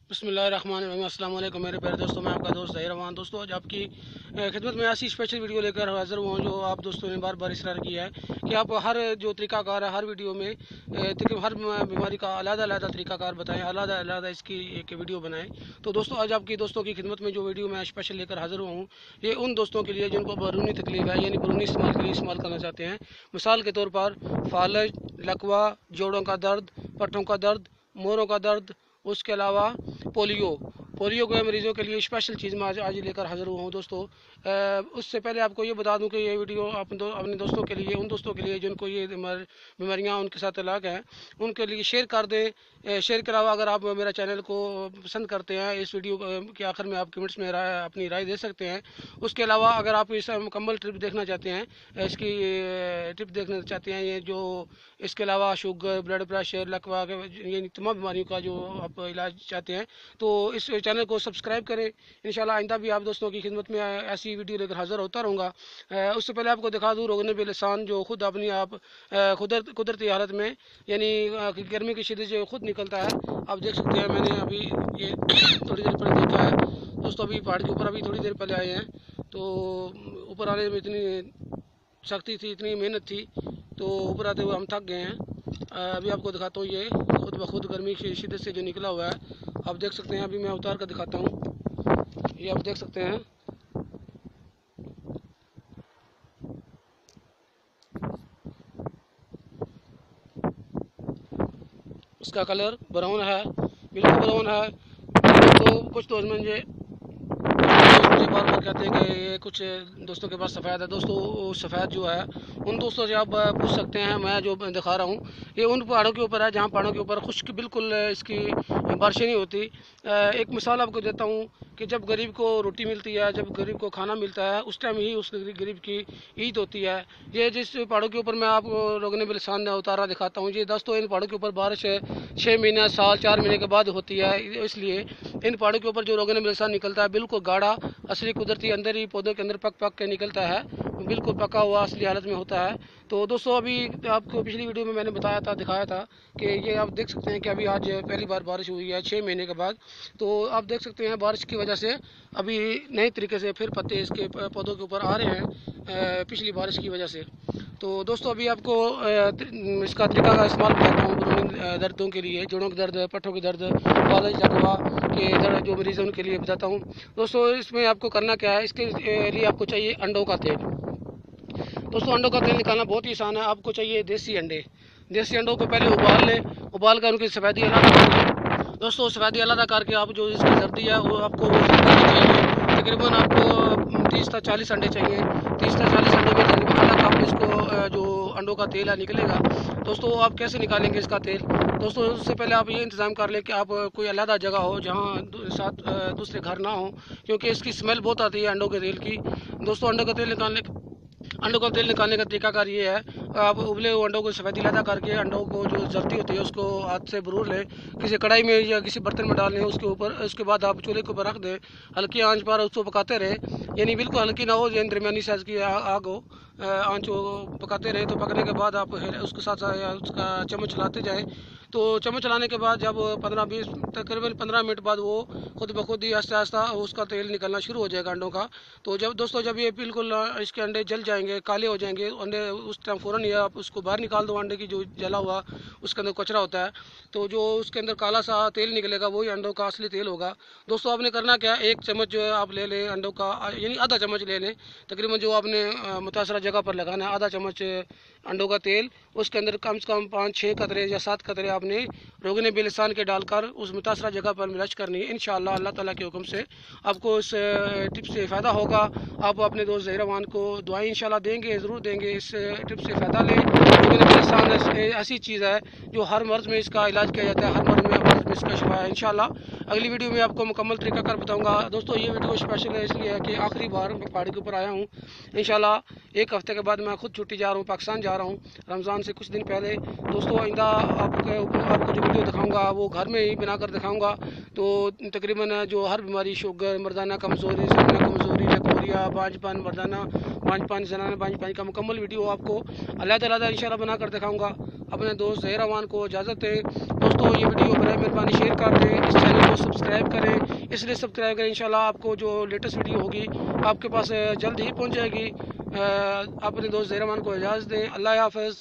बिस्मिल्लाहिर्रहमानिर्रहीम। अस्सलाम वालेकुम मेरे प्यारे दोस्तों, मैं आपका दोस्त ज़हीर रहमान। दोस्तों आज आपकी खिदमत में ऐसी स्पेशल वीडियो लेकर हाज़िर हुआ हूँ जो आप दोस्तों ने बार बार इसरार किया है कि आप हर जो तरीक़ाकार है हर वीडियो में तकरीबन हर बीमारी का अलग-अलग तरीक़ाकार बताएं, अलग-अलग इसकी एक वीडियो बनाएं। तो दोस्तों आज आपकी दोस्तों की खिदमत में जो वीडियो मैं स्पेशल लेकर हाज़िर हुआ हूँ ये उन दोस्तों के लिए जिनको बैरूनी तकलीफ है, यानी बैरूनी इस्तेमाल के लिए इस्तेमाल करना चाहते हैं। मिसाल के तौर पर फालज, लकवा, जोड़ों का दर्द, पट्टों का दर्द, मोरों का दर्द, उसके अलावा पोलियो के मरीज़ों के लिए स्पेशल चीज़ मैं आज लेकर हाज़िर हुआ हूँ दोस्तों। उससे पहले आपको ये बता दूं कि ये वीडियो अपने दोस्तों के लिए, उन दोस्तों के लिए जिनको ये बीमारियाँ उनके साथ इलाज हैं, उनके लिए शेयर कर दें। शेयर के अलावा अगर आप मेरा चैनल को पसंद करते हैं, इस वीडियो के आखिर में आप कमेंट्स में अपनी राय दे सकते हैं। उसके अलावा अगर आप इस मुकम्मल ट्रिप देखना चाहते हैं, इसकी ट्रिप देखना चाहते हैं, ये जो इसके अलावा शुगर, ब्लड प्रेशर, लकवा ये तमाम बीमारियों का जो आप इलाज चाहते हैं तो इस चैनल को सब्सक्राइब करें। इंशाल्लाह आइंदा भी आप दोस्तों की खिदमत में ऐसी वीडियो लेकर हाज़िर होता रहूँगा। उससे पहले आपको दिखा दूँ रोगन बेलसान जो खुद अपनी आप कुदरती हालत में, यानी गर्मी की शिद्दत जो खुद निकलता है। आप देख सकते हैं, मैंने अभी ये थोड़ी देर पहले देखा है दोस्तों। अभी पहाड़ के ऊपर अभी थोड़ी देर पहले आए हैं तो ऊपर आने में इतनी सख्ती थी, इतनी मेहनत थी, तो ऊपर आते हुए हम थक गए हैं। अभी आपको दिखाता हूँ, ये खुद ब खुद गर्मी की शिद्दत से जो निकला हुआ है आप देख सकते हैं। अभी मैं उतार कर दिखाता हूँ, ये आप देख सकते हैं। इसका कलर ब्राउन है, बिल्कुल ब्राउन है। तो कुछ दोस्त मुझे बार बार कहते हैं कि ये कुछ दोस्तों के पास सफ़ेद है। दोस्तों सफ़ेद जो है उन दोस्तों से आप पूछ सकते हैं। मैं जो दिखा रहा हूँ ये उन पहाड़ों के ऊपर है जहाँ पहाड़ों के ऊपर खुश्क बिल्कुल इसकी बारिशें नहीं होती। एक मिसाल आपको देता हूँ कि जब गरीब को रोटी मिलती है, जब गरीब को खाना मिलता है, उस टाइम ही उस गरीब की ईद होती है। ये जिस पहाड़ों के ऊपर मैं आपको रोगन बेलसान उतारा दिखाता हूँ, ये दोस्तों इन पहाड़ों के ऊपर बारिश 6 महीने, साल, 4 महीने के बाद होती है। इसलिए इन पहाड़ों के ऊपर जो रोगन बेलसान निकलता है बिल्कुल गाढ़ा, असली कुदरती अंदर ही पौधों के अंदर पक के निकलता है, बिल्कुल पका हुआ असली हालत में होता है। तो दोस्तों अभी आपको पिछली वीडियो में मैंने बताया था, दिखाया था कि ये आप देख सकते हैं कि अभी आज पहली बार बारिश हुई है 6 महीने के बाद। तो आप देख सकते हैं बारिश की वजह से अभी नए तरीके से फिर पत्ते इसके पौधों के ऊपर आ रहे हैं पिछली बारिश की वजह से। तो दोस्तों अभी आपको इसका तरीका का इस्तेमाल बताता हूँ बैरूनी दर्दों के लिए, जोड़ों के दर्द, पट्टों के दर्द, फालज, लकवा के दर्द जो मरीज़ हैं उनके लिए बताता हूँ। दोस्तों इसमें आपको करना क्या है, इसके लिए आपको चाहिए अंडों का तेल। दोस्तों अंडों का तेल निकालना बहुत ही आसान है। आपको चाहिए देसी अंडे। देसी अंडों को पहले उबाल लें, उबाल कर उनकी सफ़ेदी अलग कर लें। दोस्तों सफ़ेदी अलग करके आप जो इसकी जर्दी है वो आपको चाहिए, तकरीबन आपको 30 से 40 अंडे चाहिए। 30 से 40 अंडे में तकरीबन अलग आप इसको जो अंडों का तेल है निकलेगा। दोस्तों आप कैसे निकालेंगे इसका तेल? दोस्तों उससे पहले आप ये इंतज़ाम कर लें कि आप कोई अलग जगह हो जहाँ साथ दूसरे घर ना हो, क्योंकि इसकी स्मेल बहुत आती है अंडों के तेल की। दोस्तों अंडों का तेल निकालने का तरीकाकार ये है, आप उबले हुए अंडों को सफ़ेदी लदा करके अंडों को जो जर्दी होती है उसको हाथ से बरूर लें, किसी कढ़ाई में या किसी बर्तन में डाल लें उसके ऊपर। उसके बाद आप चूल्हे के ऊपर रख दें, हल्की आंच पर उसको पकाते रहें, यानी बिल्कुल हल्की ना हो, यानी दरमियानी साइज़ की आग हो, आंच को पकाते रहे। तो पकने के बाद आप उसके साथ उसका चम्मच चलाते जाएँ। तो चम्मच चलाने के बाद जब 15-20 तकरीबन 15 मिनट बाद वो खुद ब खुद ही आहिस्ता आहिस्ता उसका तेल निकलना शुरू हो जाएगा अंडों का। तो जब ये बिल्कुल इसके अंडे जल जाएंगे, काले हो जाएंगे अंडे, उस टाइम फ़ौरन ही आप उसको बाहर निकाल दो। अंडे की जो जला हुआ उसके अंदर कचरा होता है, तो जो उसके अंदर काला सा तेल निकलेगा वही अंडों का असली तेल होगा। दोस्तों आपने करना क्या, एक चम्मच जो है आप ले लें अंडों का, यानी आधा चम्मच ले लें तकरीबन, जो आपने मुतासरा जगह पर लगाना है, आधा चम्मच अंडों का तेल। उसके अंदर कम से कम 5-6 कतरे या 7 कतरे आपने रोगन बेलसान के डालकर उस मुतासरा जगह पर मिर्च करनी है। इंशाअल्लाह अल्लाह ताला के हुक्म से आपको इस टिप से फ़ायदा होगा। आप अपने दोस्त ज़हीर रहमान को दुआएं इंशाअल्लाह देंगे, ज़रूर देंगे। इस टिप से फ़ायदा लें। रोगन बेलसान ऐसी चीज़ है जो हर मर्ज़ में इसका इलाज किया जाता है, हर मर्ज़ में इसका शिफा है। इंशाअल्लाह अगली वीडियो में आपको मुकम्मल तरीका कर बताऊँगा। दोस्तों ये वीडियो स्पेशल है इसलिए है कि आखिरी बार मैं पहाड़ी के ऊपर आया हूँ। इंशाअल्लाह 1 हफ़्ते के बाद मैं खुद छुट्टी जा रहा हूँ, पाकिस्तान जा रहा हूँ रमज़ान से कुछ दिन पहले। दोस्तों आइंदा आपको जो वीडियो दिखाऊंगा वो घर में ही बनाकर दिखाऊंगा। तो तकरीबन जो हर बीमारी, शुगर, मर्दाना कमज़ोरी, ज़नाना कमज़ोरी, लकवरिया, बांझपन, मर्दाना बांझपन, ज़नाना बांझपन का मुकम्मल वीडियो आपको अलग-अलग इंशाअल्लाह बनाकर दिखाऊंगा। अपने दोस्त ज़हीर रहमान को इजाज़त दें। दोस्तों ये वीडियो बराए मेहरबानी शेयर कर दें, इस चैनल को सब्सक्राइब इसलिए सब्सक्राइब करें। इंशाल्लाह आपको जो लेटेस्ट वीडियो होगी आपके पास जल्द ही पहुंच जाएगी। अपने दोस्त ज़हीर रहमान को इजाज़त दें। अल्लाह हाफ़िज़।